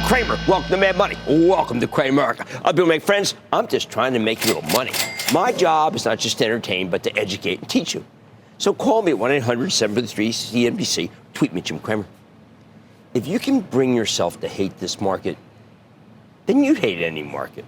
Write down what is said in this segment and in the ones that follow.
Cramer, welcome to Mad Money. Welcome to Cramer. I'll be my friends. I'm just trying to make a little money. My job is not just to entertain, but to educate and teach you. So call me at 1-800-743-CNBC. Tweet me, Jim Cramer. If you can bring yourself to hate this market, then you'd hate any market.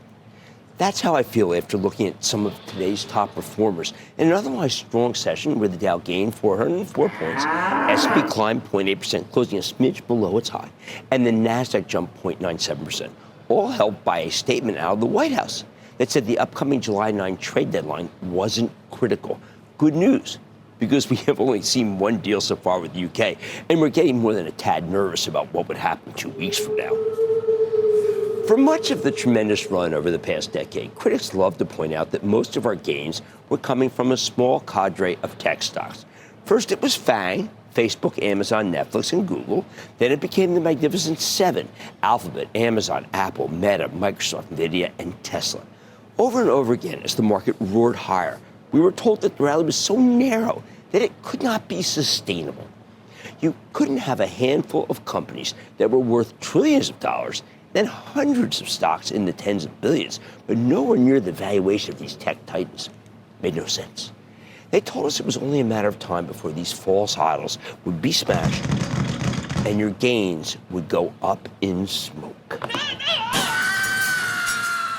That's how I feel after looking at some of today's top performers. In an otherwise strong session where the Dow gained 404 points, S&P climbed 0.8%, closing a smidge below its high, and the Nasdaq jumped 0.97%, all helped by a statement out of the White House that said the upcoming July 9 trade deadline wasn't critical. Good news, because we have only seen one deal so far with the UK, and we're getting more than a tad nervous about what would happen 2 weeks from now. For much of the tremendous run over the past decade, critics love to point out that most of our gains were coming from a small cadre of tech stocks. First, it was FANG, Facebook, Amazon, Netflix, and Google. Then it became the Magnificent Seven: Alphabet, Amazon, Apple, Meta, Microsoft, Nvidia, and Tesla. Over and over again, as the market roared higher, we were told that the rally was so narrow that it could not be sustainable. You couldn't have a handful of companies that were worth trillions of dollars, then hundreds of stocks in the tens of billions, but nowhere near the valuation of these tech titans. Made no sense. They told us it was only a matter of time before these false idols would be smashed and your gains would go up in smoke.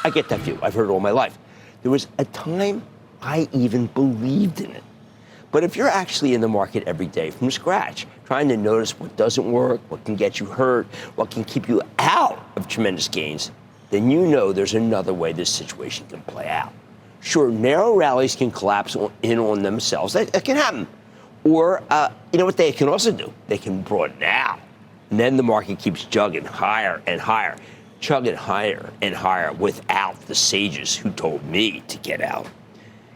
I get that view. I've heard it all my life. There was a time I even believed in it. But if you're actually in the market every day from scratch, trying to notice what doesn't work, what can get you hurt, what can keep you out of tremendous gains, then you know there's another way this situation can play out. Sure, narrow rallies can collapse in on themselves. That can happen. Or, you know what they can also do? They can broaden out. And then the market keeps chugging higher and higher, chugging higher and higher without the sages who told me to get out.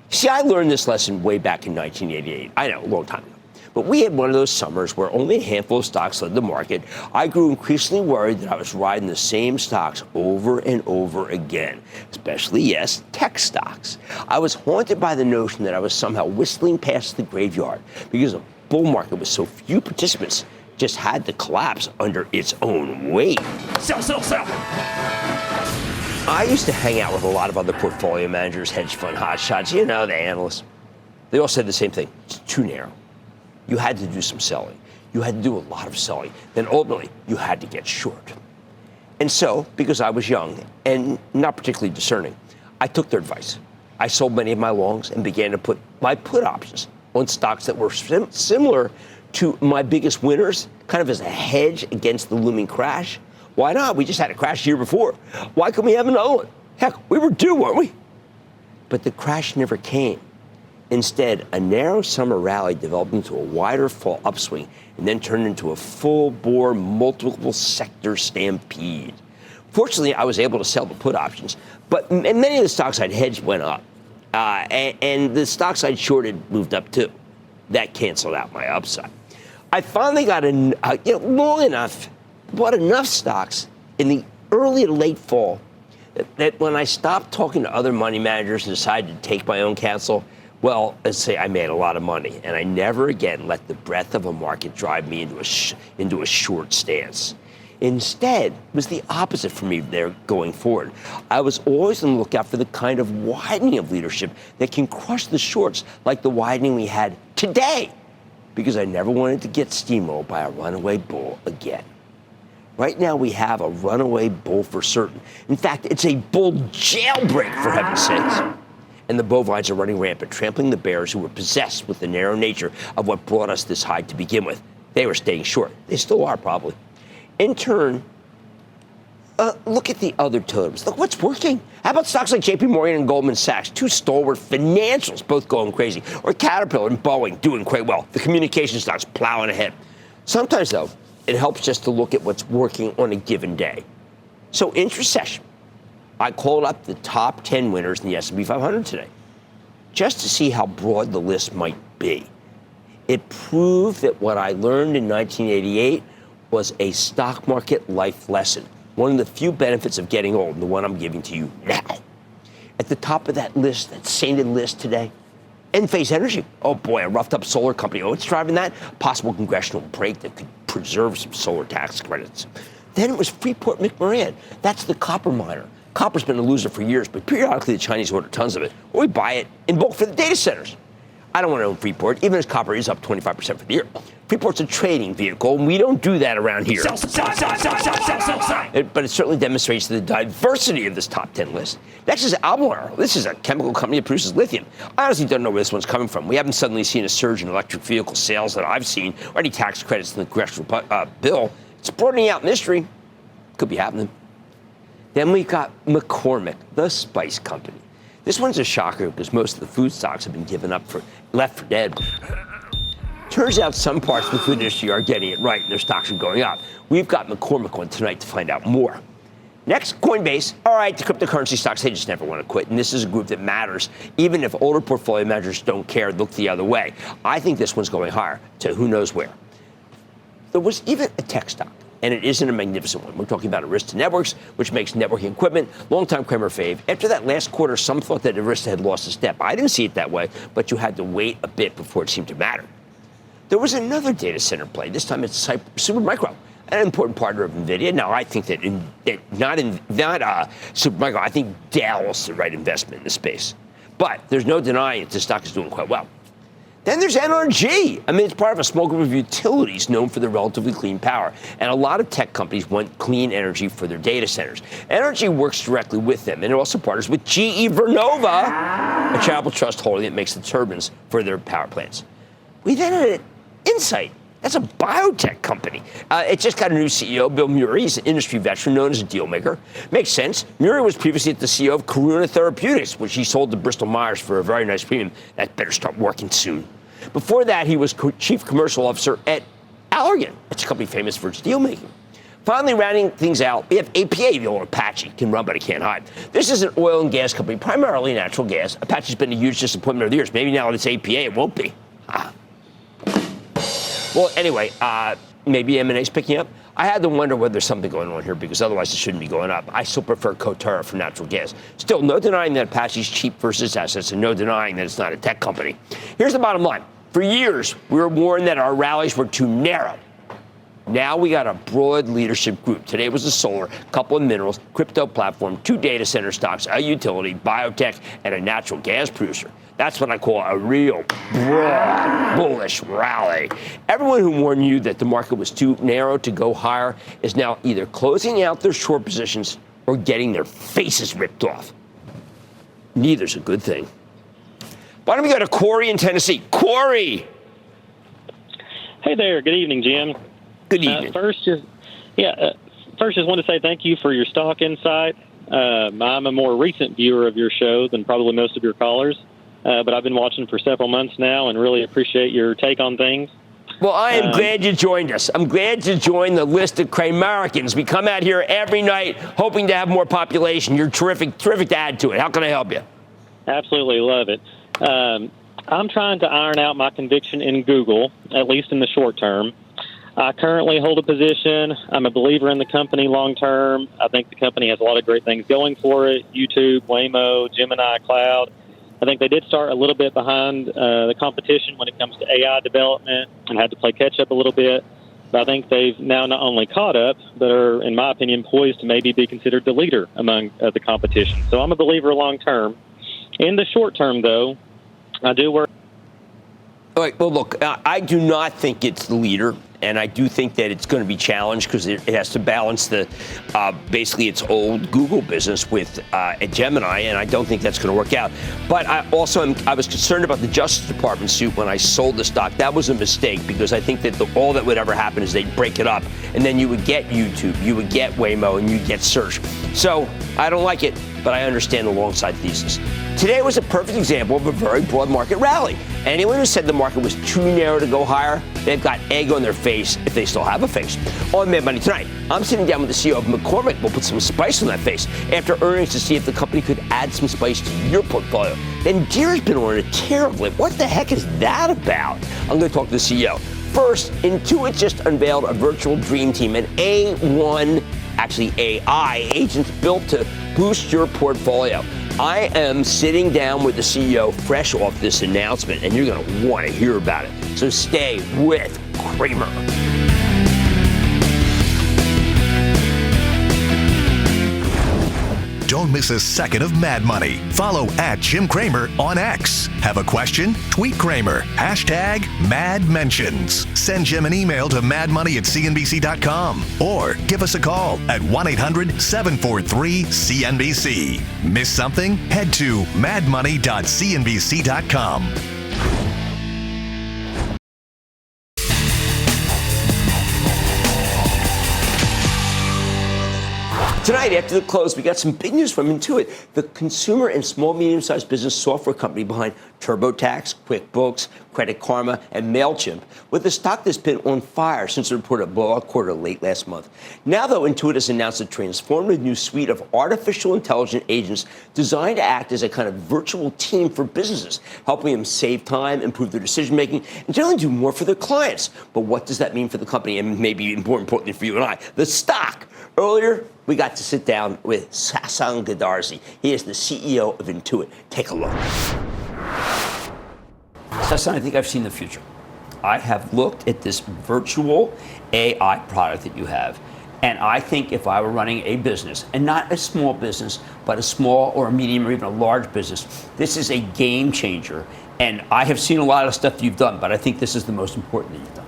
See, I learned this lesson way back in 1988. I know, a long time ago. But we had one of those summers where only a handful of stocks led the market. I grew increasingly worried that I was riding the same stocks over and over again, especially, yes, tech stocks. I was haunted by the notion that I was somehow whistling past the graveyard because a bull market with so few participants just had to collapse under its own weight. Sell, sell, sell. I used to hang out with a lot of other portfolio managers, hedge fund hotshots, you know, the analysts. They all said the same thing. It's too narrow. You had to do some selling. You had to do a lot of selling. Then ultimately, you had to get short. And so, because I was young and not particularly discerning, I took their advice. I sold many of my longs and began to put my put options on stocks that were similar to my biggest winners, kind of as a hedge against the looming crash. Why not? We just had a crash the year before. Why couldn't we have another one? Heck, we were due, weren't we? But the crash never came. Instead, a narrow summer rally developed into a wider fall upswing and then turned into a full-bore, multiple sector stampede. Fortunately, I was able to sell the put options, but many of the stocks I'd hedged went up, and the stocks I'd shorted moved up too. That canceled out my upside. I finally got long enough, bought enough stocks in the early to late fall that when I stopped talking to other money managers and decided to take my own counsel, well, let's say I made a lot of money, and I never again let the breadth of a market drive me into a short stance. Instead, it was the opposite for me there going forward. I was always on the lookout for the kind of widening of leadership that can crush the shorts like the widening we had today, because I never wanted to get steamrolled by a runaway bull again. Right now, we have a runaway bull for certain. In fact, it's a bull jailbreak, for heaven's sakes. And the bovines are running rampant, trampling the bears who were possessed with the narrow nature of what brought us this high to begin with. They were staying short. They still are, probably. In turn, look at the other totems. Look what's working. How about stocks like JP Morgan and Goldman Sachs, two stalwart financials, both going crazy, or Caterpillar and Boeing doing quite well. The communication stocks plowing ahead. Sometimes, though, it helps just to look at what's working on a given day. So, intra-session, I called up the top 10 winners in the S&P 500 today, just to see how broad the list might be. It proved that what I learned in 1988 was a stock market life lesson, one of the few benefits of getting old, and the one I'm giving to you now. At the top of that list, that sainted list today, Enphase Energy. Oh boy, a roughed up solar company. Oh, what's driving that? Possible congressional break that could preserve some solar tax credits. Then it was Freeport-McMoRan. That's the copper miner. Copper's been a loser for years, but periodically the Chinese order tons of it, or we buy it in bulk for the data centers. I don't want to own Freeport, even as copper is up 25% for the year. Freeport's a trading vehicle, and we don't do that around here. Sell. But it certainly demonstrates the diversity of this top 10 list. Next is Albemarle. This is a chemical company that produces lithium. I honestly don't know where this one's coming from. We haven't suddenly seen a surge in electric vehicle sales that I've seen, or any tax credits in the congressional bill. It's broadening out mystery. Could be happening. Then we got McCormick, the spice company. This one's a shocker because most of the food stocks have been left for dead. Turns out some parts of the food industry are getting it right and their stocks are going up. We've got McCormick on tonight to find out more. Next, Coinbase. All right, the cryptocurrency stocks, they just never want to quit. And this is a group that matters. Even if older portfolio managers don't care, look the other way. I think this one's going higher to who knows where. There was even a tech stock. And it isn't a magnificent one. We're talking about Arista Networks, which makes networking equipment. Longtime Cramer fave. After that last quarter, some thought that Arista had lost a step. I didn't see it that way, but you had to wait a bit before it seemed to matter. There was another data center play. This time it's Supermicro, an important partner of NVIDIA. Now, I think that not Supermicro. I think Dell's the right investment in the space. But there's no denying it. The stock is doing quite well. Then there's NRG. I mean, it's part of a small group of utilities known for their relatively clean power. And a lot of tech companies want clean energy for their data centers. NRG works directly with them, and it also partners with GE Vernova, a charitable trust holding that makes the turbines for their power plants. We then had Insight. That's a biotech company. It just got a new CEO, Bill Murray. He's an industry veteran known as a deal maker. Makes sense. Murray was previously the CEO of Karuna Therapeutics, which he sold to Bristol Myers for a very nice premium. That better start working soon. Before that, he was chief commercial officer at Allergan. It's a company famous for its deal making. Finally, rounding things out, we have APA, the old Apache. Can run, but it can't hide. This is an oil and gas company, primarily natural gas. Apache's been a huge disappointment over the years. Maybe now that it's APA, it won't be. Well, anyway, maybe M&A's picking up. I had to wonder whether there's something going on here because otherwise it shouldn't be going up. I still prefer Coterra for natural gas. Still, no denying that Apache's cheap versus assets and no denying that it's not a tech company. Here's the bottom line. For years, we were warned that our rallies were too narrow. Now we got a broad leadership group. Today was a solar, couple of minerals, crypto platform, 2 data center stocks, a utility, biotech, and a natural gas producer. That's what I call a real broad, bullish rally. Everyone who warned you that the market was too narrow to go higher is now either closing out their short positions or getting their faces ripped off. Neither's a good thing. Why don't we go to Corey in Tennessee? Corey! Hey there. Good evening, Jim. Good evening. First, just want to say thank you for your stock insight. I'm a more recent viewer of your show than probably most of your callers, but I've been watching for several months now and really appreciate your take on things. Well, I am glad you joined us. I'm glad you joined the list of Cramericans. We come out here every night hoping to have more population. You're terrific to add to it. How can I help you? Absolutely love it. I'm trying to iron out my conviction in Google, at least in the short term. I currently hold a position. I'm a believer in the company long term. I think the company has a lot of great things going for it. YouTube, Waymo, Gemini Cloud. I think they did start a little bit behind the competition when it comes to AI development and had to play catch up a little bit. But I think they've now not only caught up, but are, in my opinion, poised to maybe be considered the leader among the competition. So I'm a believer long term. In the short term, though, I do work. All right. Well, look, I do not think it's the leader, and I do think that it's going to be challenged because it has to balance the basically its old Google business with a Gemini, and I don't think that's going to work out. But I was concerned about the Justice Department suit when I sold the stock. That was a mistake because I think that all that would ever happen is they'd break it up, and then you would get YouTube, you would get Waymo, and you'd get search. So I don't like it, but I understand the long side thesis. Today was a perfect example of a very broad market rally. Anyone who said the market was too narrow to go higher, they've got egg on their face if they still have a face. On Mad Money tonight, I'm sitting down with the CEO of McCormick. We'll put some spice on that face after earnings to see if the company could add some spice to your portfolio. Then Deere's been on a terrible. What the heck is that about? I'm going to talk to the CEO. First, Intuit just unveiled a virtual dream team, an AI agents built to boost your portfolio. I am sitting down with the CEO fresh off this announcement, and you're going to want to hear about it. So stay with Cramer. Don't miss a second of Mad Money. Follow at Jim Cramer on X. Have a question? Tweet Cramer. Hashtag #MadMentions. Send Jim an email to madmoney@cnbc.com or give us a call at 1-800-743-CNBC. Miss something? Head to madmoney.cnbc.com. Tonight, after the close, we got some big news from Intuit, the consumer and small, medium-sized business software company behind TurboTax, QuickBooks, Credit Karma, and MailChimp, with a stock that's been on fire since it reported a blowout quarter late last month. Now, though, Intuit has announced a transformative new suite of artificial intelligence agents designed to act as a kind of virtual team for businesses, helping them save time, improve their decision-making, and generally do more for their clients. But what does that mean for the company, and maybe more importantly for you and I, the stock? Earlier, we got to sit down with Sasan Goodarzi. He is the CEO of Intuit. Take a look. Sasan, I think I've seen the future. I have looked at this virtual AI product that you have, and I think if I were running a business, and not a small business, but a small or a medium or even a large business, this is a game changer. And I have seen a lot of stuff you've done, but I think this is the most important that you've done.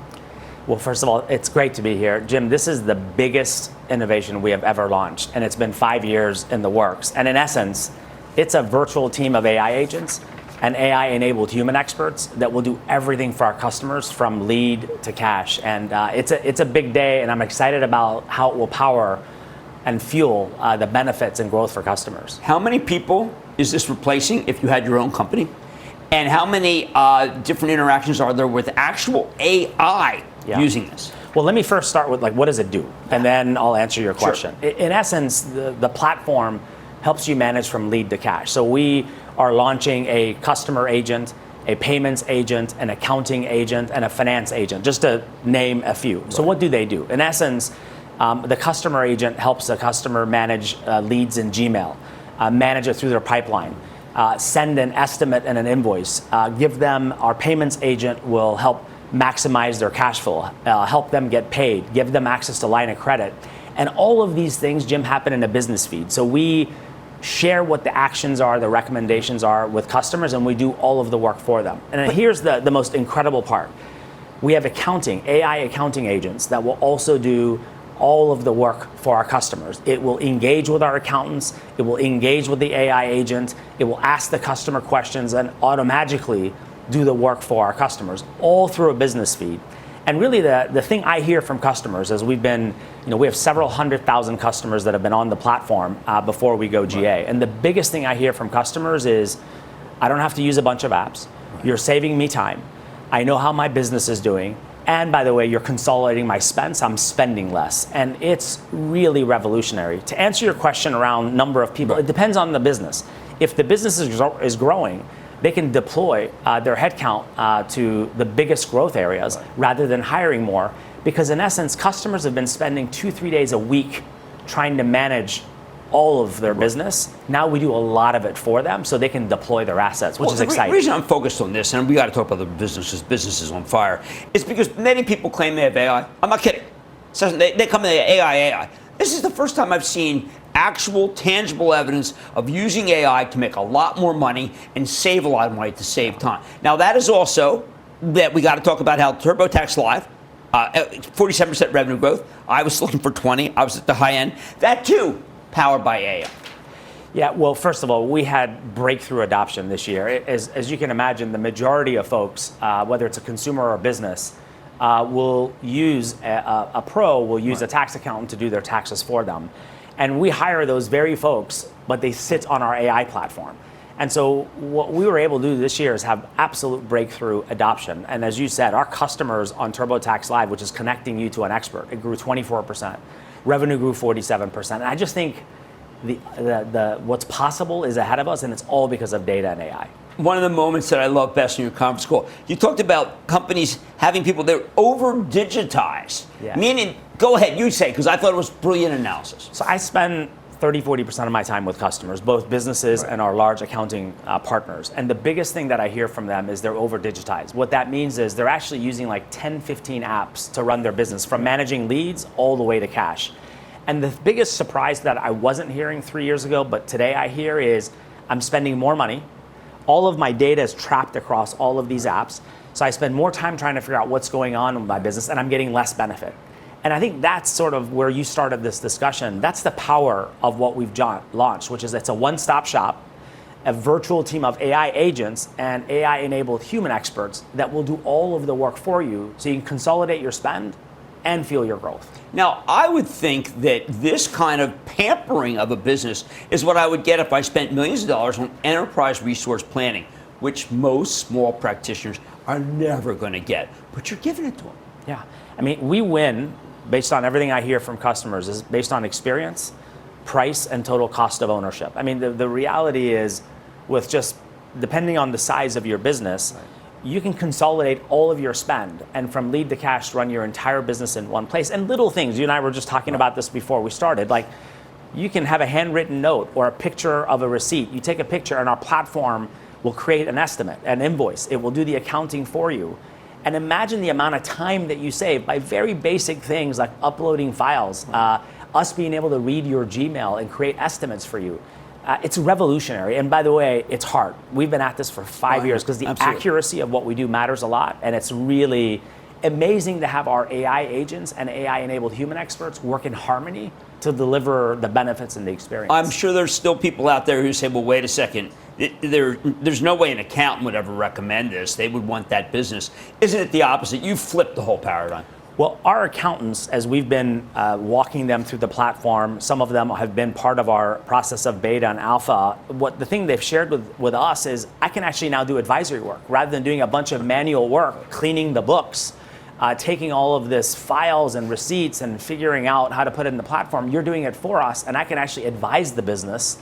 Well, first of all, it's great to be here. Jim, this is the biggest innovation we have ever launched, and it's been 5 years in the works. And in essence, it's a virtual team of AI agents and AI-enabled human experts that will do everything for our customers from lead to cash. And it's a big day, and I'm excited about how it will power and fuel the benefits and growth for customers. How many people is this replacing if you had your own company? And how many different interactions are there with actual AI using this? Well, let me first start with what does it do? And then I'll answer your question. Sure. In essence, the platform helps you manage from lead to cash. So we are launching a customer agent, a payments agent, an accounting agent, and a finance agent, just to name a few. Right. So what do they do? In essence, the customer agent helps the customer manage leads in Gmail, manage it through their pipeline, send an estimate and an invoice, give them, our payments agent will help maximize their cash flow, help them get paid, give them access to line of credit. And all of these things, Jim, happen in a business feed. So we share what the actions are, the recommendations are with customers, and we do all of the work for them. And here's the most incredible part. We have AI accounting agents that will also do all of the work for our customers. It will engage with our accountants, it will engage with the AI agent, it will ask the customer questions and automatically do the work for our customers, all through a business feed. And really the thing I hear from customers is we have several 100,000 customers that have been on the platform before we go GA. Right. And the biggest thing I hear from customers is, I don't have to use a bunch of apps. Right. You're saving me time. I know how my business is doing. And by the way, you're consolidating my spend, so I'm spending less. And it's really revolutionary. To answer your question around number of people, right. It depends on the business. If the business is growing, they can deploy their headcount to the biggest growth areas, right. Rather than hiring more. Because in essence, customers have been spending 2-3 days a week trying to manage all of their business. Now we do a lot of it for them so they can deploy their assets, which is exciting. The reason I'm focused on this, and we got to talk about the businesses on fire, is because many people claim they have AI. I'm not kidding. So they come to AI. This is the first time I've seen actual, tangible evidence of using AI to make a lot more money and save a lot of money to save time. Now, that is also that we got to talk about how TurboTax Live, 47% revenue growth. I was looking for 20. I was at the high end. That, too, powered by AI. Yeah, well, first of all, we had breakthrough adoption this year. As you can imagine, the majority of folks, whether it's a consumer or a business, will use a pro will use a tax accountant to do their taxes for them. And we hire those very folks, but they sit on our AI platform. And so what we were able to do this year is have absolute breakthrough adoption. And as you said, our customers on TurboTax Live, which is connecting you to an expert, it grew 24%. Revenue grew 47%. And I just think the what's possible is ahead of us, and it's all because of data and AI. One of the moments that I love best in your conference call, you talked about companies having people that are over-digitized. Yeah. Meaning, go ahead, you say, because I thought it was brilliant analysis. So I spend 30-40% of my time with customers, both businesses and our large accounting partners. And the biggest thing that I hear from them is they're over-digitized. What that means is they're actually using like 10, 15 apps to run their business, from managing leads all the way to cash. And the biggest surprise that I wasn't hearing 3 years ago, but today I hear is I'm spending more money. All of my data is trapped across all of these apps. So I spend more time trying to figure out what's going on with my business, and I'm getting less benefit. And I think that's sort of where you started this discussion. That's the power of what we've launched, which is it's a one-stop shop, a virtual team of AI agents and AI-enabled human experts that will do all of the work for you so you can consolidate your spend and fuel your growth. Now, I would think that this kind of pampering of a business is what I would get if I spent millions of dollars on enterprise resource planning, which most small practitioners are never going to get. But you're giving it to them. Yeah. I mean, we win based on everything I hear from customers is based on experience, price, and total cost of ownership. I mean, the reality is with just depending on the size of your business, you can consolidate all of your spend and from lead to cash run your entire business in one place. And little things, you and I were just talking about this before we started, like you can have a handwritten note or a picture of a receipt. You take a picture and our platform will create an estimate, an invoice. It will do the accounting for you. And imagine the amount of time that you save by very basic things like uploading files, us being able to read your Gmail and create estimates for you. It's revolutionary. And by the way, it's hard. We've been at this for 5 years because the accuracy of what we do matters a lot. And it's really amazing to have our AI agents and AI-enabled human experts work in harmony to deliver the benefits and the experience. I'm sure there's still people out there who say, well, wait a second. There's no way an accountant would ever recommend this. They would want that business. Isn't it the opposite? You flipped the whole paradigm. Well, our accountants, as we've been walking them through the platform, some of them have been part of our process of beta and alpha. The thing they've shared with us is I can actually now do advisory work rather than doing a bunch of manual work, cleaning the books, taking all of this files and receipts and figuring out how to put it in the platform. You're doing it for us, and I can actually advise the business.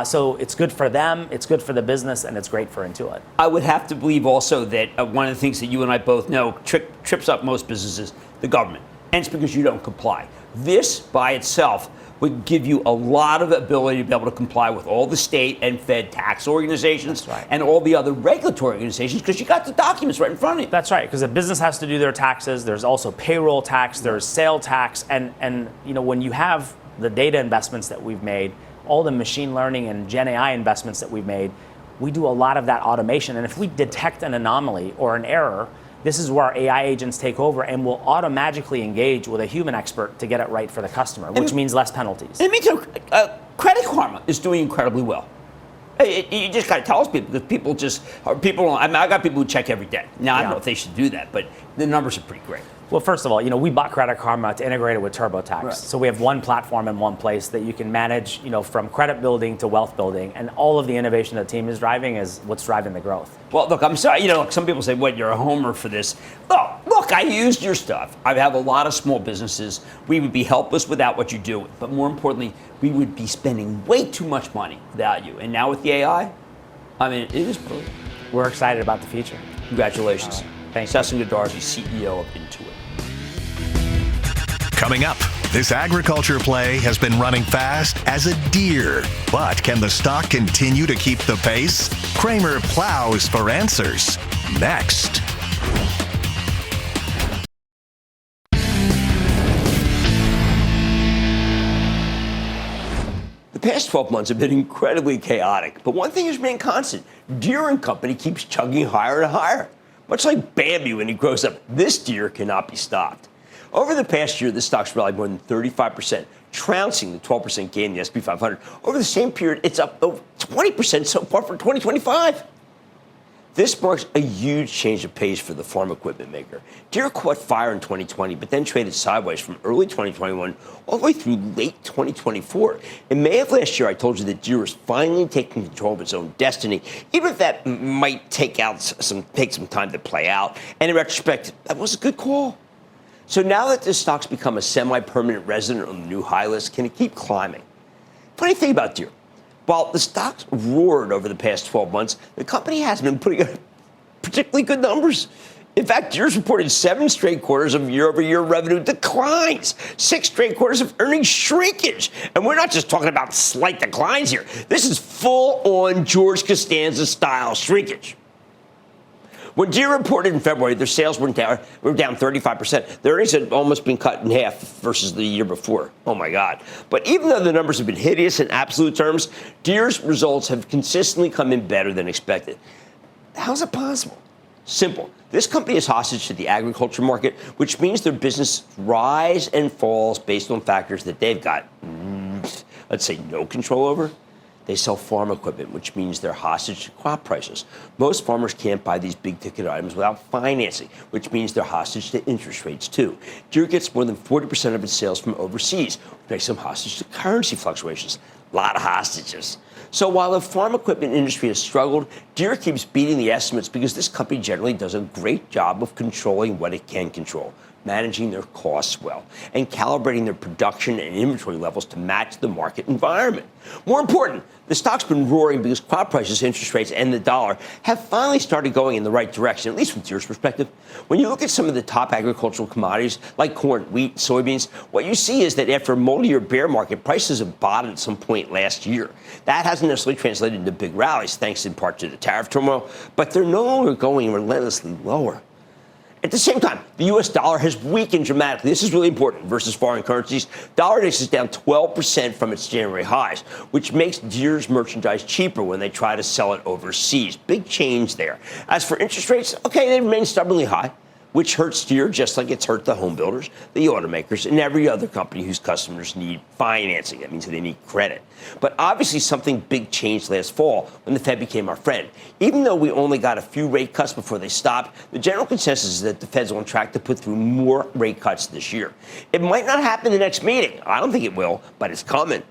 So it's good for them, it's good for the business, and it's great for Intuit. I would have to believe also that one of the things that you and I both know trips up most businesses, the government. And it's because you don't comply. This by itself would give you a lot of ability to be able to comply with all the state and Fed tax organizations and all the other regulatory organizations because you got the documents right in front of you. That's right, because a business has to do their taxes. There's also payroll tax, there's sale tax, and you know when you have the data investments that we've made, all the machine learning and Gen AI investments that we've made, we do a lot of that automation. And if we detect an anomaly or an error, this is where our AI agents take over and will automatically engage with a human expert to get it right for the customer, which means less penalties. And me too. Credit Karma is doing incredibly well. You just got to tell us people because I mean, I got people who check every day. Now, I don't know if they should do that, but the numbers are pretty great. Well, first of all, we bought Credit Karma to integrate it with TurboTax. Right. So we have one platform in one place that you can manage, from credit building to wealth building, and all of the innovation the team is driving is what's driving the growth. Well, look, I'm sorry. Some people say, "What? You're a homer for this." Look, I used your stuff. I have a lot of small businesses. We would be helpless without what you do, but more importantly, we would be spending way too much money without you. And now with the AI, I mean, it is brilliant. We're excited about the future. Congratulations. Thanks. Sesson Godarzi, CEO of Intuit. Coming up, this agriculture play has been running fast as a deer. But can the stock continue to keep the pace? Cramer plows for answers. Next. The past 12 months have been incredibly chaotic, but one thing has remained constant. Deere & Company keeps chugging higher and higher. Much like Bambi when he grows up, this deer cannot be stopped. Over the past year, the stock's rallied more than 35%, trouncing the 12% gain in the S&P 500. Over the same period, it's up over 20% so far for 2025. This marks a huge change of pace for the farm equipment maker. Deere caught fire in 2020, but then traded sideways from early 2021 all the way through late 2024. In May of last year, I told you that Deere was finally taking control of its own destiny, even if that might take some time to play out. And in retrospect, that was a good call. So now that this stock's become a semi-permanent resident on the new high list, can it keep climbing? Funny thing about Deere. While the stock's roared over the past 12 months, the company hasn't been putting up particularly good numbers. In fact, Deere's reported 7 straight quarters of year-over-year revenue declines, 6 straight quarters of earnings shrinkage. And we're not just talking about slight declines here. This is full-on George Costanza-style shrinkage. When Deere reported in February, their sales were down 35%. Their earnings had almost been cut in half versus the year before. Oh, my God. But even though the numbers have been hideous in absolute terms, Deere's results have consistently come in better than expected. How's it possible? Simple. This company is hostage to the agriculture market, which means their business rise and falls based on factors that they've got, let's say, no control over. They sell farm equipment, which means they're hostage to crop prices. Most farmers can't buy these big-ticket items without financing, which means they're hostage to interest rates, too. Deere gets more than 40% of its sales from overseas, which makes them hostage to currency fluctuations. A lot of hostages. So while the farm equipment industry has struggled, Deere keeps beating the estimates because this company generally does a great job of controlling what it can control, managing their costs well, and calibrating their production and inventory levels to match the market environment. More important, the stock's been roaring because crop prices, interest rates, and the dollar have finally started going in the right direction, at least from Deere's perspective. When you look at some of the top agricultural commodities like corn, wheat, soybeans, what you see is that after a multi-year bear market, prices have bottomed at some point last year. That hasn't necessarily translated into big rallies, thanks in part to the tariff turmoil, but they're no longer going relentlessly lower. At the same time, the U.S. dollar has weakened dramatically. This is really important versus foreign currencies. Dollar index is down 12% from its January highs, which makes Deere's merchandise cheaper when they try to sell it overseas. Big change there. As for interest rates, okay, they remain stubbornly high, which hurts Deere just like it's hurt the home builders, the automakers, and every other company whose customers need financing. That means they need credit. But obviously something big changed last fall when the Fed became our friend. Even though we only got a few rate cuts before they stopped, the general consensus is that the Fed's on track to put through more rate cuts this year. It might not happen the next meeting. I don't think it will, but it's coming.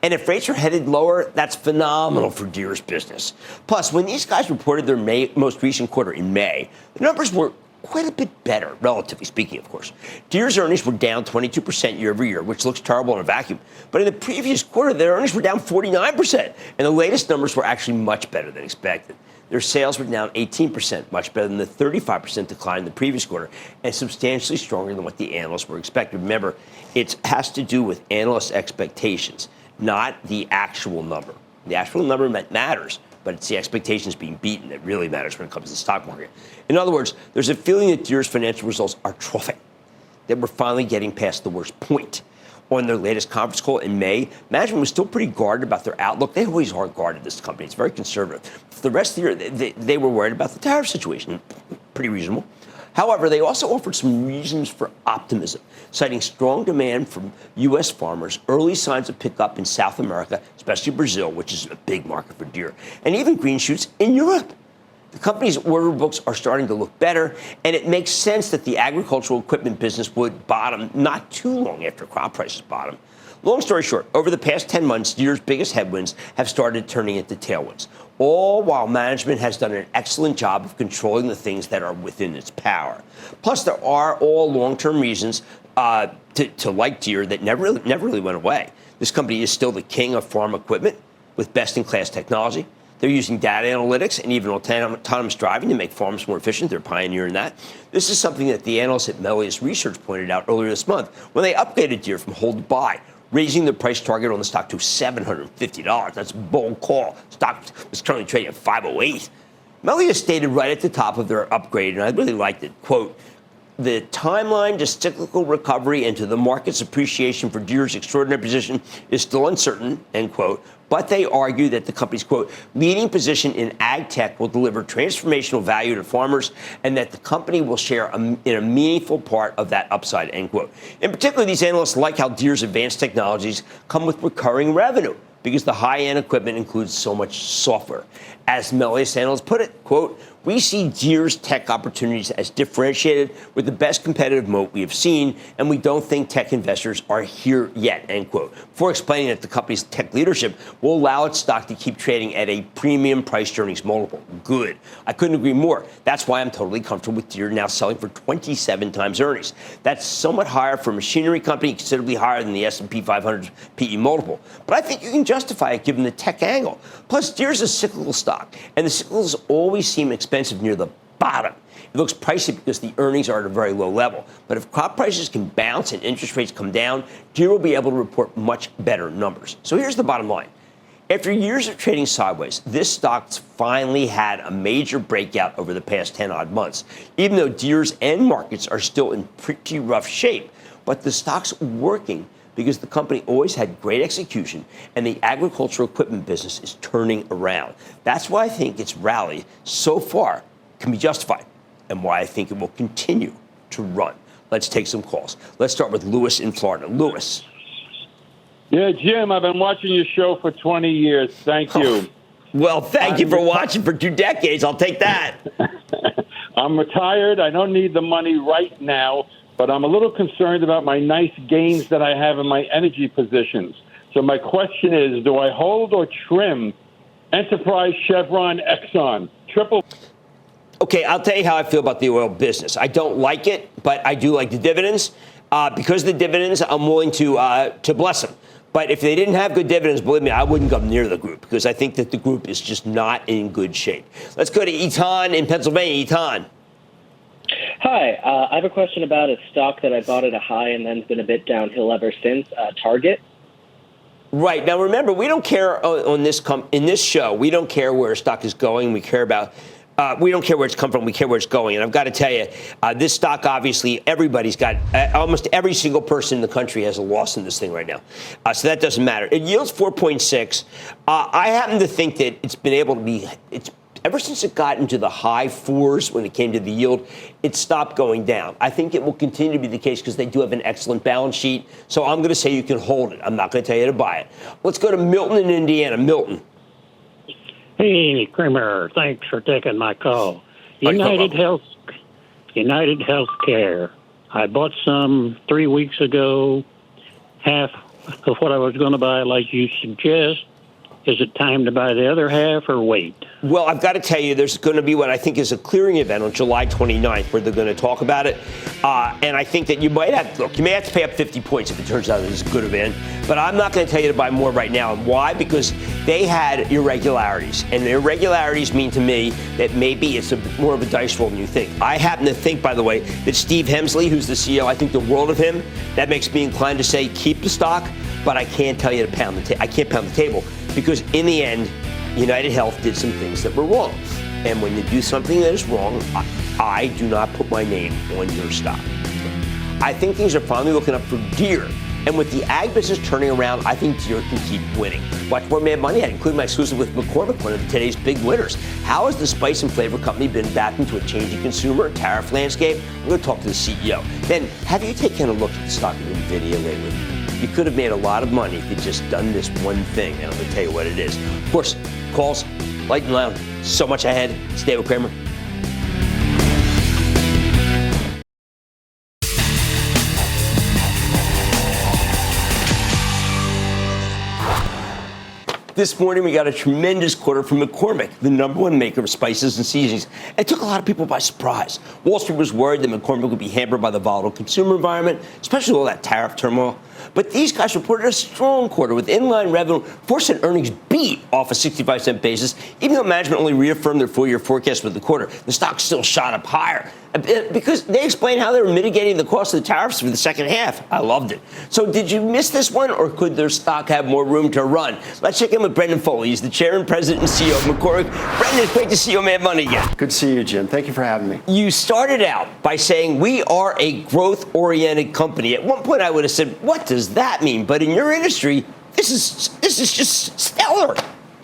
And if rates are headed lower, that's phenomenal for Deere's business. Plus, when these guys reported their most recent quarter in May, the numbers were quite a bit better, relatively speaking, of course. Deere's earnings were down 22% year over year, which looks terrible in a vacuum. But in the previous quarter, their earnings were down 49%. And the latest numbers were actually much better than expected. Their sales were down 18%, much better than the 35% decline in the previous quarter, and substantially stronger than what the analysts were expecting. Remember, it has to do with analyst expectations, not the actual number. The actual number matters, but it's the expectations being beaten that really matters when it comes to the stock market. In other words, there's a feeling that Deere's financial results are troughing, that we're finally getting past the worst point. On their latest conference call in May, management was still pretty guarded about their outlook. They always are guarded, this company. It's very conservative. For the rest of the year, they were worried about the tariff situation. Pretty reasonable. However, they also offered some reasons for optimism, citing strong demand from U.S. farmers, early signs of pickup in South America, especially Brazil, which is a big market for Deere, and even green shoots in Europe. The company's order books are starting to look better, and it makes sense that the agricultural equipment business would bottom not too long after crop prices bottom. Long story short, over the past 10 months, Deere's biggest headwinds have started turning into tailwinds, all while management has done an excellent job of controlling the things that are within its power. Plus, there are all long-term reasons to like Deere that never really went away. This company is still the king of farm equipment with best-in-class technology. They're using data analytics and even autonomous driving to make farms more efficient. They're pioneering that. This is something that the analysts at Melius Research pointed out earlier this month when they upgraded Deere from hold to buy, raising the price target on the stock to $750. That's a bold call. Stock is currently trading at $508. Melius stated right at the top of their upgrade, and I really liked it, quote, "The timeline to cyclical recovery and to the market's appreciation for Deere's extraordinary position is still uncertain," end quote. But they argue that the company's, quote, "leading position in ag tech will deliver transformational value to farmers and that the company will share in a meaningful part of that upside," end quote. In particular, these analysts like how Deere's advanced technologies come with recurring revenue because the high-end equipment includes so much software. As Melius analysts put it, quote, "We see Deere's tech opportunities as differentiated with the best competitive moat we have seen, and we don't think tech investors are here yet," end quote. Before explaining that the company's tech leadership will allow its stock to keep trading at a premium price earnings multiple. Good. I couldn't agree more. That's why I'm totally comfortable with Deere now selling for 27 times earnings. That's somewhat higher for a machinery company, considerably higher than the S&P 500 PE multiple. But I think you can justify it given the tech angle. Plus, Deere's a cyclical stock, and the cyclicals always seem expensive near the bottom. It looks pricey because the earnings are at a very low level. But if crop prices can bounce and interest rates come down, Deere will be able to report much better numbers. So here's the bottom line. After years of trading sideways, this stock's finally had a major breakout over the past 10-odd months, even though Deere's end markets are still in pretty rough shape. But the stock's working because the company always had great execution and the agricultural equipment business is turning around. That's why I think its rally so far can be justified and why I think it will continue to run. Let's take some calls. Let's start with Lewis in Florida. Lewis. Yeah, Jim, I've been watching your show for 20 years. Thank you. Well, thank you for watching for 2 decades. I'll take that. I'm retired. I don't need the money right now, but I'm a little concerned about my nice gains that I have in my energy positions. So my question is, do I hold or trim Enterprise, Chevron, Exxon? Okay, I'll tell you how I feel about the oil business. I don't like it, but I do like the dividends. Because of the dividends, I'm willing to bless them. But if they didn't have good dividends, believe me, I wouldn't come near the group because I think that the group is just not in good shape. Let's go to Etan in Pennsylvania. Etan. Hi, I have a question about a stock that I bought at a high and then's been a bit downhill ever since, Target. Right. Now, remember, we don't care in this show. We don't care where a stock is going. We care about we don't care where it's come from. We care where it's going. And I've got to tell you, this stock, obviously, everybody's got almost every single person in the country has a loss in this thing right now. So that doesn't matter. It yields 4.6. I happen to think that it's been able to be ever since it got into the high 4s when it came to the yield, it stopped going down. I think it will continue to be the case because they do have an excellent balance sheet. So I'm going to say you can hold it. I'm not going to tell you to buy it. Let's go to Milton in Indiana. Milton. Hey, Cramer, thanks for taking my call. United Healthcare. I bought some 3 weeks ago, half of what I was going to buy, like you suggest. Is it time to buy the other half or wait? Well, I've got to tell you, there's going to be what I think is a clearing event on July 29th where they're going to talk about it. And I think that you may have to pay up 50 points if it turns out it's a good event. But I'm not going to tell you to buy more right now. And why? Because they had irregularities. And the irregularities mean to me that maybe it's more of a dice roll than you think. I happen to think, by the way, that Steve Hemsley, who's the CEO, I think the world of him. That makes me inclined to say keep the stock. But I can't tell you to pound the table. Because in the end, United Health did some things that were wrong. And when you do something that is wrong, I do not put my name on your stock. I think things are finally looking up for Deere. And with the ag business turning around, I think Deere can keep winning. Watch more Mad Money. I include my exclusive with McCormick, one of today's big winners. How has the spice and flavor company been adapting to a changing consumer tariff landscape? I'm going to talk to the CEO. Then, have you taken a look at the stock of NVIDIA lately? You could have made a lot of money if you'd just done this one thing, and I'm going to tell you what it is. Of course, calls, light and loud, so much ahead. Stay with Cramer. This morning, we got a tremendous quarter from McCormick, the number one maker of spices and seasonings. It took a lot of people by surprise. Wall Street was worried that McCormick would be hampered by the volatile consumer environment, especially all that tariff turmoil. But these guys reported a strong quarter with inline revenue, 4-cent earnings beat off a 65-cent basis. Even though management only reaffirmed their full-year forecast for the quarter, the stock still shot up higher because they explained how they were mitigating the cost of the tariffs for the second half. I loved it. So did you miss this one, or could their stock have more room to run? Let's check in with Brendan Foley. He's the chairman, president, and CEO of McCormick. Brendan, it's great to see you on Mad Money again. Good to see you, Jim. Thank you for having me. You started out by saying we are a growth-oriented company. At one point, I would have said, what does that mean? But in your industry, this is just stellar.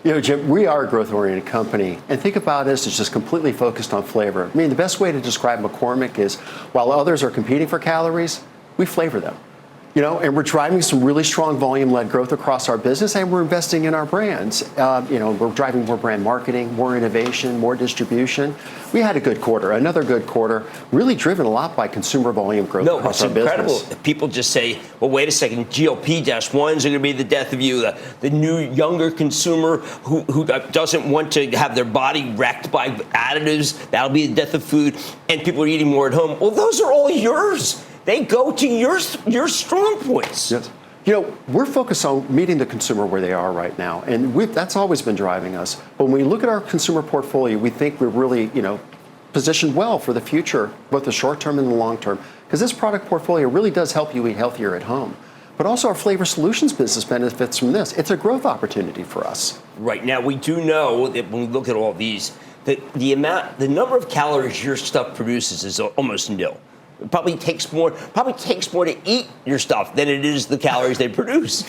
You know, Jim, we are a growth-oriented company, and think about us as just completely focused on flavor. I mean, the best way to describe McCormick is while others are competing for calories, we flavor them. You know, and we're driving some really strong volume-led growth across our business, and we're investing in our brands. We're driving more brand marketing, more innovation, more distribution. We had a good quarter, another good quarter, really driven a lot by consumer volume growth across our business. No, it's incredible. People just say, well, wait a second, GLP-1s are going to be the death of you. The new younger consumer who doesn't want to have their body wrecked by additives, that'll be the death of food, and people are eating more at home. Well, those are all yours. They go to your strong points. Yes. You know, we're focused on meeting the consumer where they are right now, and that's always been driving us. When we look at our consumer portfolio, we think we're really, positioned well for the future, both the short term and the long term, because this product portfolio really does help you eat healthier at home. but also our flavor solutions business benefits from this. It's a growth opportunity for us. Right. Now, we do know that when we look at all these, that the number of calories your stuff produces is almost nil. It probably takes more to eat your stuff than it is the calories they produce.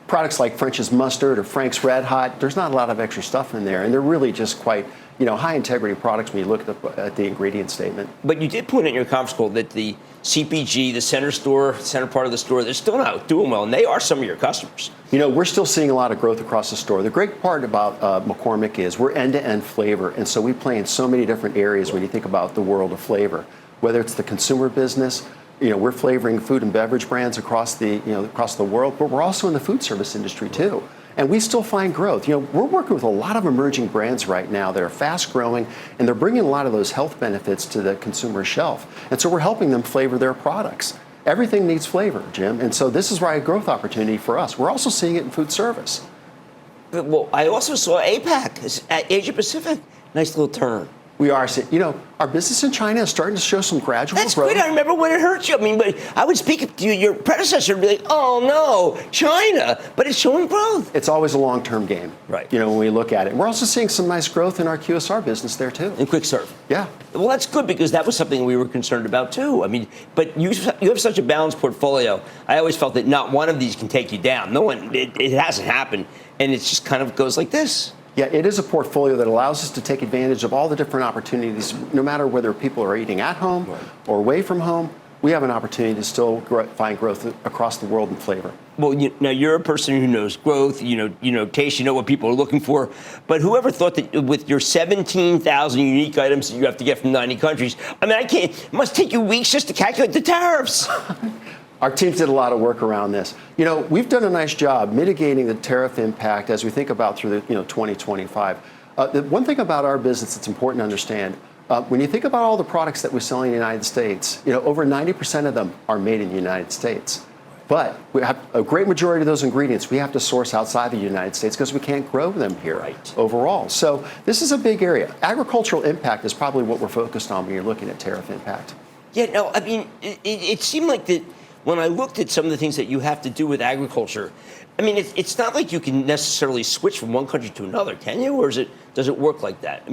Products like French's Mustard or Frank's Red Hot, there's not a lot of extra stuff in there, and they're really just quite, high integrity products when you look at the ingredient statement. But you did point out in your conference call that the CPG, the center part of the store, they're still not doing well, and they are some of your customers. We're still seeing a lot of growth across the store. The great part about McCormick is we're end-to-end flavor, and so we play in so many different areas when you think about the world of flavor. Whether it's the consumer business, we're flavoring food and beverage brands across the world, but we're also in the food service industry too. And we still find growth. We're working with a lot of emerging brands right now that are fast growing, and they're bringing a lot of those health benefits to the consumer shelf. And so we're helping them flavor their products. Everything needs flavor, Jim. And so this is why a growth opportunity for us. We're also seeing it in food service. Well, I also saw APAC, Asia Pacific, nice little turn. We are seeing, our business in China is starting to show some gradual growth. That's great. I remember when it hurt you. But I would speak to your predecessor and be like, oh, no, China. But it's showing growth. It's always a long-term game, right? When we look at it. We're also seeing some nice growth in our QSR business there, too. In quick serve. Yeah. Well, that's good because that was something we were concerned about, too. But you have such a balanced portfolio. I always felt that not one of these can take you down. No one, it hasn't happened. And it just kind of goes like this. Yeah, it is a portfolio that allows us to take advantage of all the different opportunities, no matter whether people are eating at home or away from home. We have an opportunity to still find growth across the world in flavor. Well, now you're a person who knows growth, taste, what people are looking for. But whoever thought that with your 17,000 unique items that you have to get from 90 countries, it must take you weeks just to calculate the tariffs. Our teams did a lot of work around this. We've done a nice job mitigating the tariff impact as we think about through the 2025. The one thing about our business that's important to understand, when you think about all the products that we sell in the United States, over 90% of them are made in the United States. But we have a great majority of those ingredients we have to source outside the United States because we can't grow them here overall. So this is a big area. Agricultural impact is probably what we're focused on when you're looking at tariff impact. Yeah, no, it seemed like that. When I looked at some of the things that you have to do with agriculture, it's not like you can necessarily switch from one country to another, can you? Or does it work like that?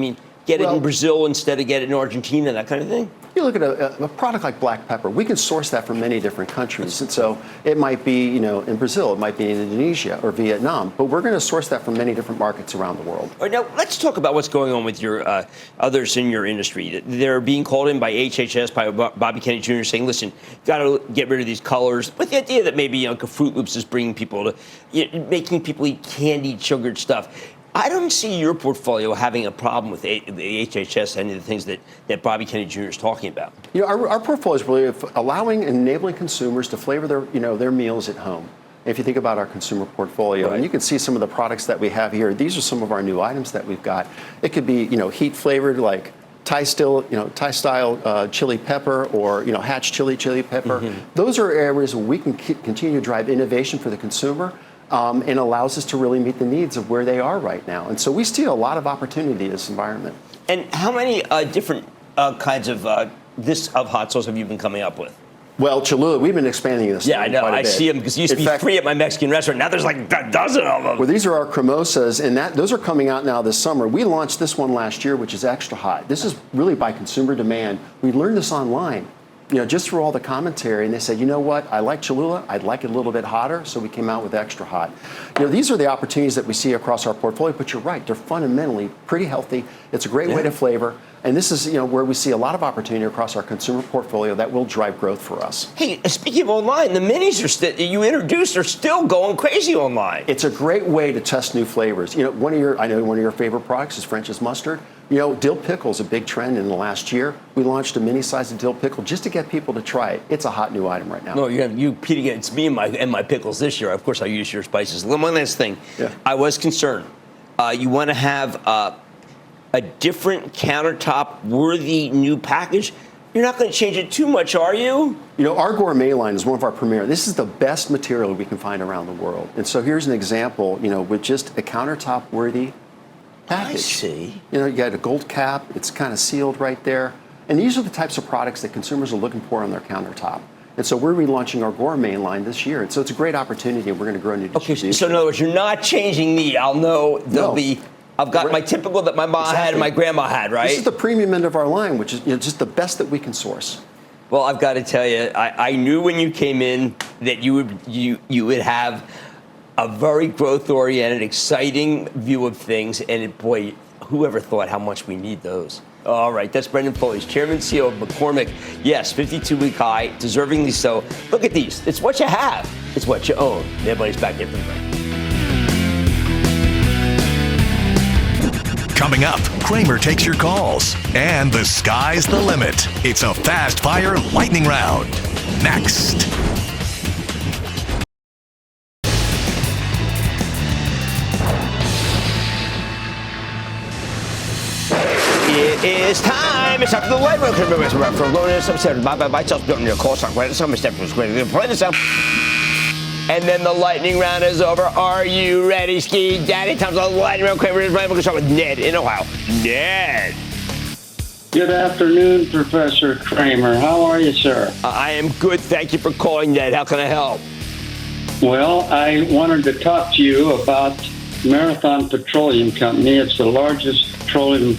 Get it in Brazil instead of get it in Argentina, that kind of thing? You look at a product like black pepper. We can source that from many different countries. And so it might be, in Brazil, it might be in Indonesia or Vietnam. But we're going to source that from many different markets around the world. All right, now let's talk about what's going on with your others in your industry. They're being called in by HHS, by Bobby Kennedy Jr., saying, listen, got to get rid of these colors. With the idea that maybe Fruit Loops is bringing people to, making people eat candied, sugared stuff. I don't see your portfolio having a problem with the HHS, any of the things that Bobby Kennedy Jr. is talking about. Our portfolio is really allowing and enabling consumers to flavor their meals at home. If you think about our consumer portfolio, and you can see some of the products that we have here. These are some of our new items that we've got. It could be, heat flavored like Thai style chili pepper or Hatch chili pepper. Mm-hmm. Those are areas where we can continue to drive innovation for the consumer. And allows us to really meet the needs of where they are right now. And so we see a lot of opportunity in this environment. And how many different kinds of hot sauce have you been coming up with? Well, Cholula, we've been expanding this. Yeah, I know. I see them because it used to be 3 at my Mexican restaurant. Now there's like a dozen of them. Well, these are our cremosas, and those are coming out now this summer. We launched this one last year, which is extra hot. This is really by consumer demand. We learned this online. Just through all the commentary, and they said, you know what, I like Cholula, I'd like it a little bit hotter, so we came out with extra hot. These are the opportunities that we see across our portfolio, but you're right, they're fundamentally pretty healthy. It's a great way to flavor, and this is where we see a lot of opportunity across our consumer portfolio that will drive growth for us. Hey, speaking of online, the minis that you introduced are still going crazy online. It's a great way to test new flavors. I know one of your favorite products is French's Mustard. Dill pickle is a big trend in the last year. We launched a mini size of dill pickle just to get people to try it. It's a hot new item right now. No, you Pete, again, it's me and my pickles this year. Of course, I use your spices. One last thing. Yeah. I was concerned. You want to have a different countertop-worthy new package. You're not going to change it too much, are you? Our gourmet line is one of our premier. This is the best material we can find around the world. And so here's an example, with just a countertop-worthy package. I see. You got a gold cap. It's kind of sealed right there. And these are the types of products that consumers are looking for on their countertop. And so we're relaunching our gourmet line this year. And so it's a great opportunity, and we're going to grow new distribution. Okay, so in other words, you're not changing the, I'll know there'll No. be, I've got my typical that my mom had and my grandma had, right? This is the premium end of our line, which is just the best that we can source. Well, I've got to tell you, I knew when you came in that you would have a very growth-oriented, exciting view of things, and boy, whoever thought how much we need those. All right, that's Brendan Foley, Chairman and CEO of McCormick. Yes, 52-week high, deservingly so. Look at these. It's what you have. It's what you own. Everybody's back here for the break. Coming up, Cramer takes your calls. And the sky's the limit. It's a fast-fire lightning round. Next. It is time. It's time for the light round. For loneliness, I'm saying, bye. Just don't need a call. Some step was great. Play this out. And then the lightning round is over. Are you ready, Ski Daddy? Time for the lightning round. Kramer is right. We're going to start with Ned in Ohio. Ned. Good afternoon, Professor Cramer. How are you, sir? I am good. Thank you for calling, Ned. How can I help? Well, I wanted to talk to you about Marathon Petroleum Company. It's the largest petroleum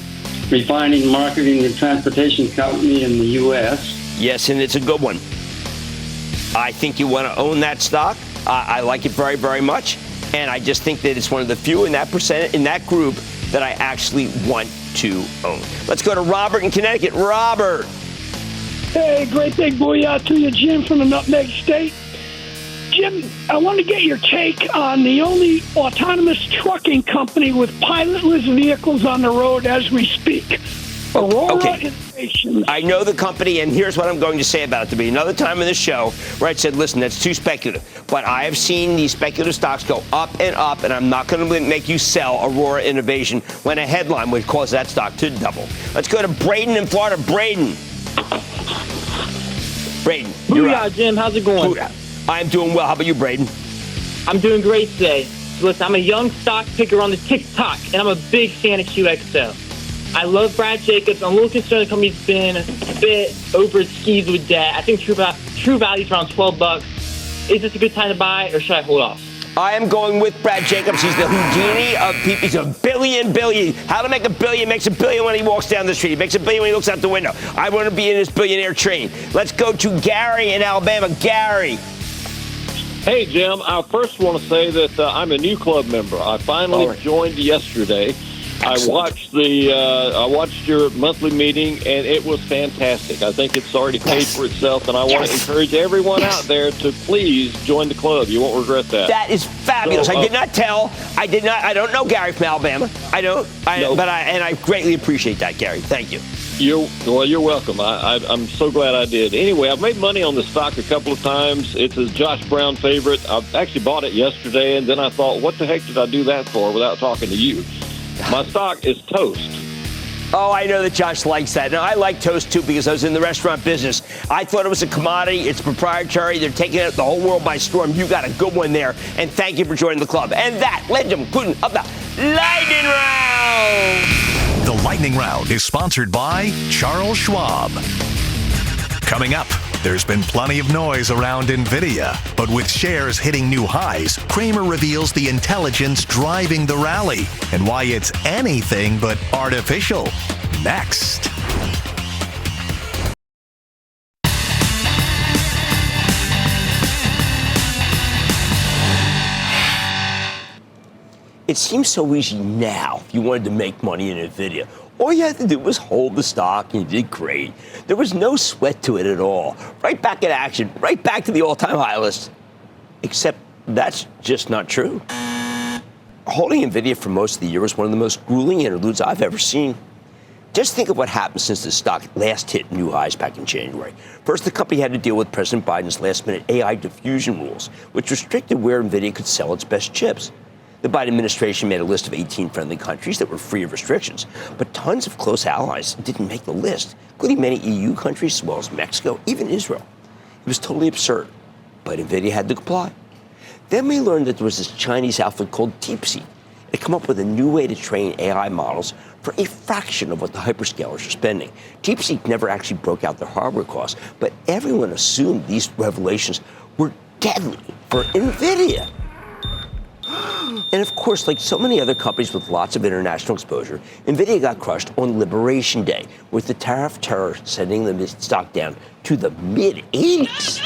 refining, marketing, and transportation company in the U.S. Yes, and it's a good one. I think you want to own that stock. I like it very, very much. And I just think that it's one of the few in that group that I actually want to own. Let's go to Robert in Connecticut. Robert. Hey, great big booyah to you, Jim, from the Nutmeg State. Jim, I want to get your take on the only autonomous trucking company with pilotless vehicles on the road as we speak. Aurora Innovations. I know the company, and here's what I'm going to say about it. There'll be another time in the show where I said, listen, that's too speculative. But I have seen these speculative stocks go up, and I'm not going to make you sell Aurora Innovation when a headline would cause that stock to double. Let's go to Braden in Florida. Braden, you're up. Jim. How's it going? Booyah. I'm doing well. How about you, Braden? I'm doing great today. Listen, I'm a young stock picker on the TikTok, and I'm a big fan of QXO. I love Brad Jacobs. I'm a little concerned the company's been a bit over its skis with debt. I think true value is around $12. Is this a good time to buy, or should I hold off? I am going with Brad Jacobs. He's the Houdini of people. He's a billion. How to make $1 billion? Makes $1 billion when he walks down the street. He makes $1 billion when he looks out the window. I want to be in this billionaire train. Let's go to Gary in Alabama. Gary. Hey, Jim. I first want to say that I'm a new club member. I finally joined yesterday. Excellent. I watched your monthly meeting, and it was fantastic. I think it's already paid for itself, and I want to encourage everyone out there to please join the club. You won't regret that. That is fabulous. So, I did not tell. I don't know Gary from Alabama. I don't. But I greatly appreciate that, Gary. Thank you. You're welcome. I'm so glad I did. Anyway, I've made money on the stock a couple of times. It's a Josh Brown favorite. I actually bought it yesterday, and then I thought, what the heck did I do that for without talking to you? My stock is Toast. Oh, I know that Josh likes that. Now, I like Toast, too, because I was in the restaurant business. I thought it was a commodity. It's proprietary. They're taking it the whole world by storm. You got a good one there. And thank you for joining the club. And that led to conclusion of the Lightning Round. The Lightning Round is sponsored by Charles Schwab. Coming up, there's been plenty of noise around NVIDIA, but with shares hitting new highs, Cramer reveals the intelligence driving the rally and why it's anything but artificial. Next. It seems so easy now if you wanted to make money in NVIDIA. All you had to do was hold the stock, and you did great. There was no sweat to it at all. Right back in action, right back to the all-time high list. Except that's just not true. Holding NVIDIA for most of the year was one of the most grueling interludes I've ever seen. Just think of what happened since the stock last hit new highs back in January. First, the company had to deal with President Biden's last-minute AI diffusion rules, which restricted where NVIDIA could sell its best chips. The Biden administration made a list of 18 friendly countries that were free of restrictions, but tons of close allies didn't make the list, including many EU countries as well as Mexico, even Israel. It was totally absurd, but NVIDIA had to comply. Then we learned that there was this Chinese outfit called DeepSeek. It had come up with a new way to train AI models for a fraction of what the hyperscalers are spending. DeepSeek never actually broke out their hardware costs, but everyone assumed these revelations were deadly for NVIDIA. And of course, like so many other companies with lots of international exposure, NVIDIA got crushed on Liberation Day, with the tariff terror sending the stock down to the mid-80s.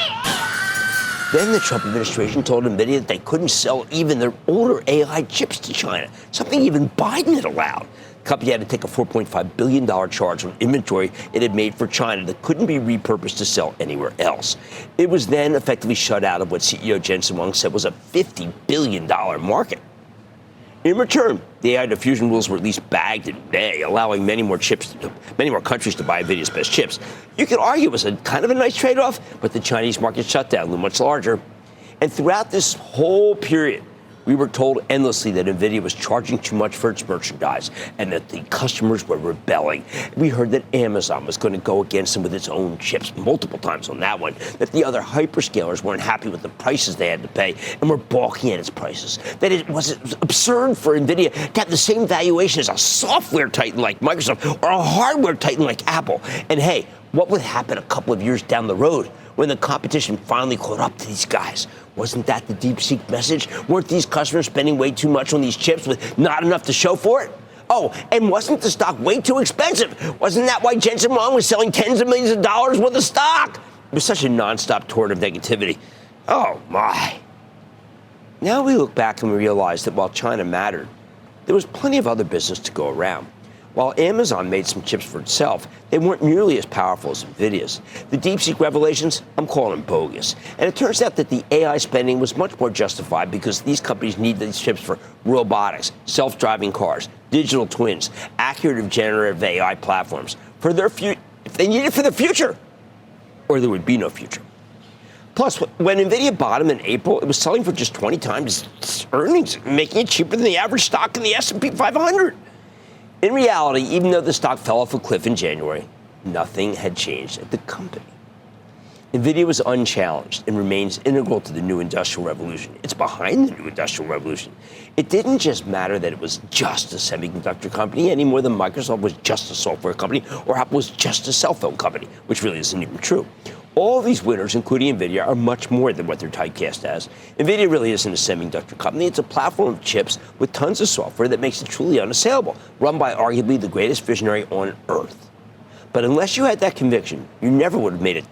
Then the Trump administration told NVIDIA that they couldn't sell even their older AI chips to China, something even Biden had allowed. The company had to take a $4.5 billion charge on inventory it had made for China that couldn't be repurposed to sell anywhere else. It was then effectively shut out of what CEO Jensen Huang said was a $50 billion market. In return, the AI diffusion rules were at least bagged in May, allowing many more countries to buy NVIDIA's best chips. You could argue it was a kind of a nice trade-off, but the Chinese market shutdown loomed much larger. And throughout this whole period, we were told endlessly that NVIDIA was charging too much for its merchandise and that the customers were rebelling. We heard that Amazon was going to go against them with its own chips multiple times on that one, that the other hyperscalers weren't happy with the prices they had to pay and were balking at its prices, that it was absurd for NVIDIA to have the same valuation as a software titan like Microsoft or a hardware titan like Apple. And hey, what would happen a couple of years down the road when the competition finally caught up to these guys? Wasn't that the DeepSeek message? Weren't these customers spending way too much on these chips with not enough to show for it? Oh, and wasn't the stock way too expensive? Wasn't that why Jensen Huang was selling tens of millions of dollars worth of stock? It was such a nonstop torrent of negativity. Oh, my. Now we look back and we realize that while China mattered, there was plenty of other business to go around. While Amazon made some chips for itself, they weren't nearly as powerful as NVIDIA's. The DeepSeek revelations, I'm calling them bogus. And it turns out that the AI spending was much more justified because these companies need these chips for robotics, self-driving cars, digital twins, accurate generative AI platforms. For their if they need it for the future, or there would be no future. Plus, when NVIDIA bottomed in April, it was selling for just 20 times its earnings, making it cheaper than the average stock in the S&P 500. In reality, even though the stock fell off a cliff in January, nothing had changed at the company. NVIDIA was unchallenged and remains integral to the new industrial revolution. It's behind the new industrial revolution. It didn't just matter that it was just a semiconductor company any more than Microsoft was just a software company or Apple was just a cell phone company, which really isn't even true. All of these winners, including NVIDIA, are much more than what they're typecast as. NVIDIA really isn't a semiconductor company. It's a platform of chips with tons of software that makes it truly unassailable, run by arguably the greatest visionary on Earth. But unless you had that conviction, you never would have made it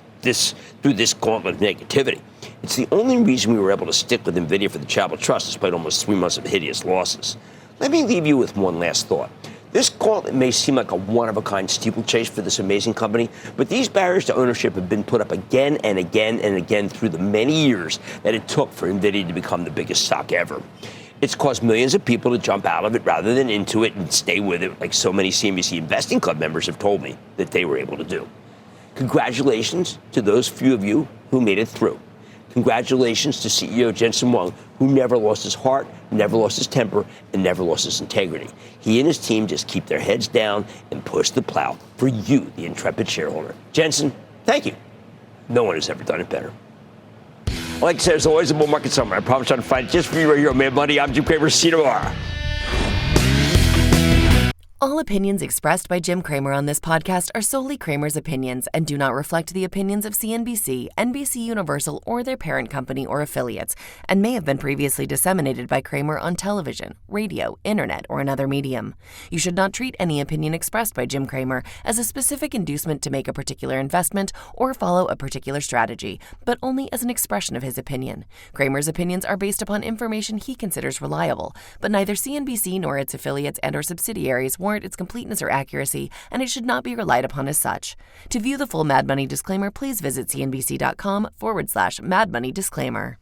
through this gauntlet of negativity. It's the only reason we were able to stick with NVIDIA for the Chapel Trust despite almost 3 months of hideous losses. Let me leave you with one last thought. This gauntlet may seem like a one-of-a-kind steeplechase for this amazing company, but these barriers to ownership have been put up again and again and again through the many years that it took for NVIDIA to become the biggest stock ever. It's caused millions of people to jump out of it rather than into it and stay with it, like so many CNBC Investing Club members have told me that they were able to do. Congratulations to those few of you who made it through. Congratulations to CEO Jensen Huang, who never lost his heart, never lost his temper, and never lost his integrity. He and his team just keep their heads down and push the plow for you, the intrepid shareholder. Jensen, thank you. No one has ever done it better. Like I said, there's always a bull market somewhere. I promise I'll find it just for you right here on Mad Money. I'm Jim Cramer. See you tomorrow. All opinions expressed by Jim Cramer on this podcast are solely Cramer's opinions and do not reflect the opinions of CNBC, NBC Universal, or their parent company or affiliates, and may have been previously disseminated by Cramer on television, radio, internet, or another medium. You should not treat any opinion expressed by Jim Cramer as a specific inducement to make a particular investment or follow a particular strategy, but only as an expression of his opinion. Cramer's opinions are based upon information he considers reliable, but neither CNBC nor its affiliates and or subsidiaries warrant its completeness or accuracy, and it should not be relied upon as such. To view the full Mad Money disclaimer, please visit cnbc.com/Mad Money disclaimer.